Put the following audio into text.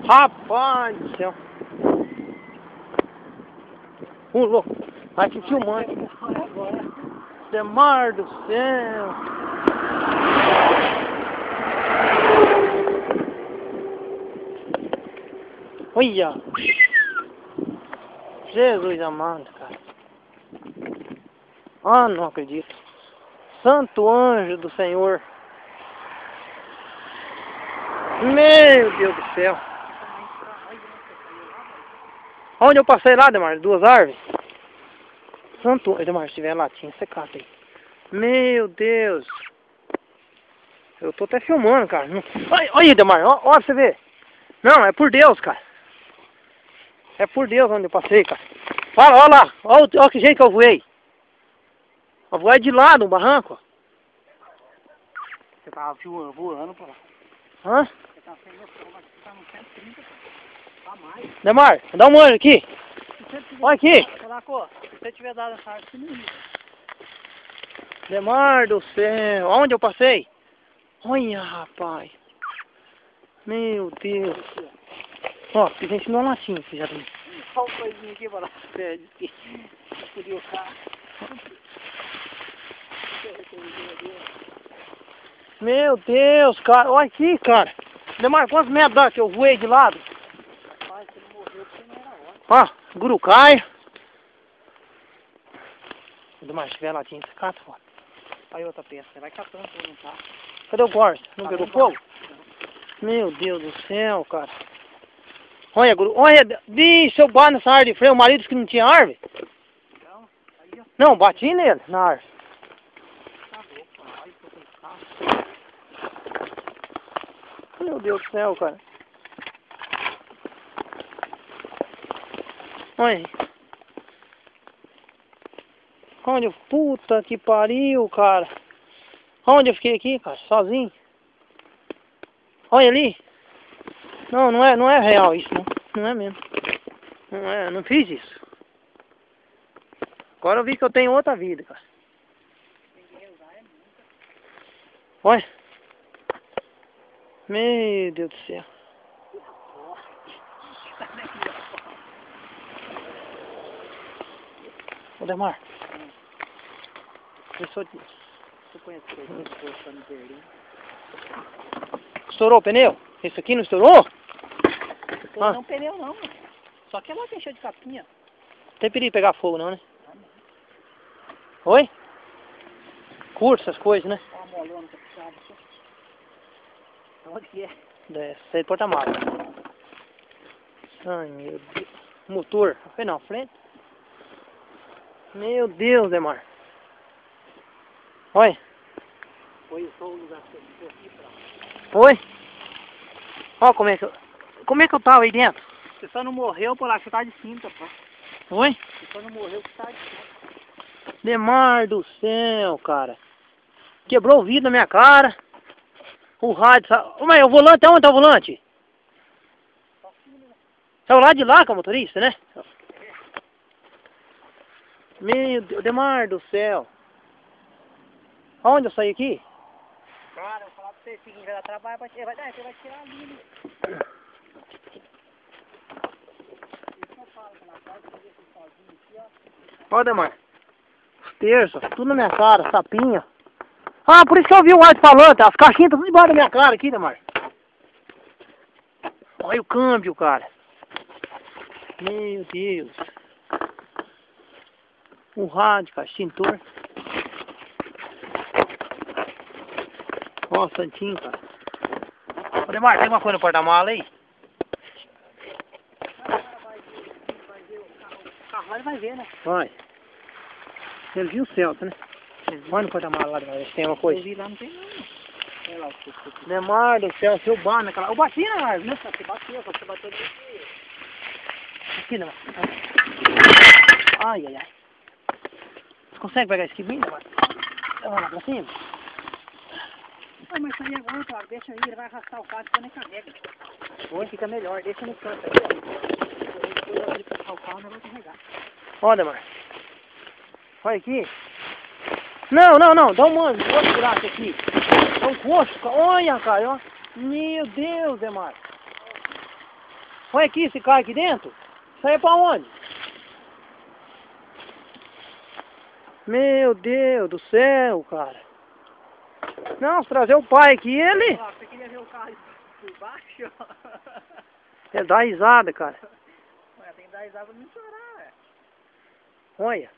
Rapaz do céu. Louco. Vai aqui filmando. Demar do céu. Olha. Jesus amado, cara. Ah, não acredito. Santo anjo do Senhor. Meu Deus do céu. Onde eu passei lá, Demar? Duas árvores. Santo... Demar, se tiver latinha, você cata aí. Meu Deus. Eu tô até filmando, cara. Olha aí, Demar. Olha pra você ver. Não, é por Deus, cara. É por Deus onde eu passei, cara. Olha lá. Olha que jeito que eu voei. Eu voei de lado, no barranco. Você tava voando pra lá. Hã? Você tava sem noção, mas você tá no 130, tá mais. Demar, dá uma olhada aqui. Olha aqui. Se você tiver dado essa árvore, você não ia. Demar do céu. Onde eu passei? Olha, rapaz. Meu Deus. Ó, a gente não latinha, você já viu. Olha o coisinho aqui pra lá. Pede que podia o carro. Meu Deus, cara. Olha aqui, cara. Demar, quantos metros dá que eu voei de lado? Rapaz, você não morreu porque não era hora. Ó, gurucaia. Demar, se tiver latinha, você cata, ó. Aí outra peça, você vai catando pra não tá. Cadê o corte? Não Tá pegou bom, fogo? Meu Deus do céu, cara. Olha, guru. Olha, bicho, eu bato nessa árvore de freio. O marido disse que não tinha árvore. Então, aí ó. Não, bati nele, na árvore. Tá bom, olha que eu tenho carro. Meu Deus do céu, cara. Olha. Onde? Puta que pariu, cara. Onde eu fiquei aqui, cara? Sozinho. Olha ali. Não, não é real isso, não. Não é mesmo. Não é, não fiz isso. Agora eu vi que eu tenho outra vida, cara. Olha. Meu Deus do céu. Ô, Demar. Você conhece coisa pra me perder? Estourou o pneu? Esse aqui não estourou? Não pneu não, mano. Só que ela tem cheio de capinha. Não tem perigo de pegar fogo não, né? Oi? Curto essas coisas, né? Olha a molona que é puxada. Onde que é? É, sai de porta-malas. Ai, meu Deus. Motor. Foi na frente. Meu Deus, Demar. Oi. Foi só o lugar que eu estou aqui pra... Oi. Ó, como é que eu tava aí dentro? Você só não morreu por lá, você tá de cinta, pô. Oi? Você só não morreu porque tá de cinta. Demar do céu, cara. Quebrou o vidro na minha cara. O rádio... Ô, mas o volante, aonde tá o volante? É o lado de lá com o motorista, né? Meu Deus, Demar do céu. Aonde eu saí aqui? Cara, eu vou falar pra você, seguinte, vai dar trabalho pra você vai tirar ali, né? Ó, Demar. Os terços, tudo na minha cara, sapinha. Ah, por isso que eu vi o alto-falante, as caixinhas estão tudo debaixo da minha cara aqui, Demar. Olha o câmbio, cara. Meu Deus. O rádio, cara, extintor. Ó, santinho, cara. Ô, Demar, tem alguma coisa no porta-mala aí? O carro ele vai ver, né? Vai. Ele viu o Celta, né? Vai no porta-mala lá, Demar, se tem uma coisa. Eu vi lá, não tem não. Olha lá o que eu Demar do céu, seu bar naquela... Eu bati na árvore, né? Você bateu, só que você bateu aqui. Aqui, Demar. Ai, ai, ai. Você consegue pegar esse aqui bem, Demar? Vamos lá pra cima. Ah, mas isso aí agora, cara, deixa aí, ele vai arrastar o carro e você nem carrega. Oi, fica melhor, deixa no canto aí, ó. Depois ele passar o carro, não vai carregar. Ó, Demar. Olha aqui. Não, dá um mano, vou tirar isso aqui. É um coxo, olha, cara, ó. Meu Deus, Demar. Olha aqui, se cai aqui dentro. Isso aí é pra onde? Meu Deus do céu, cara. Não, se trazer o pai aqui, ele... Ó, você queria ver o carro por baixo? Ele dá risada, cara. Ué, tem que dar risada pra não chorar, ué. Olha.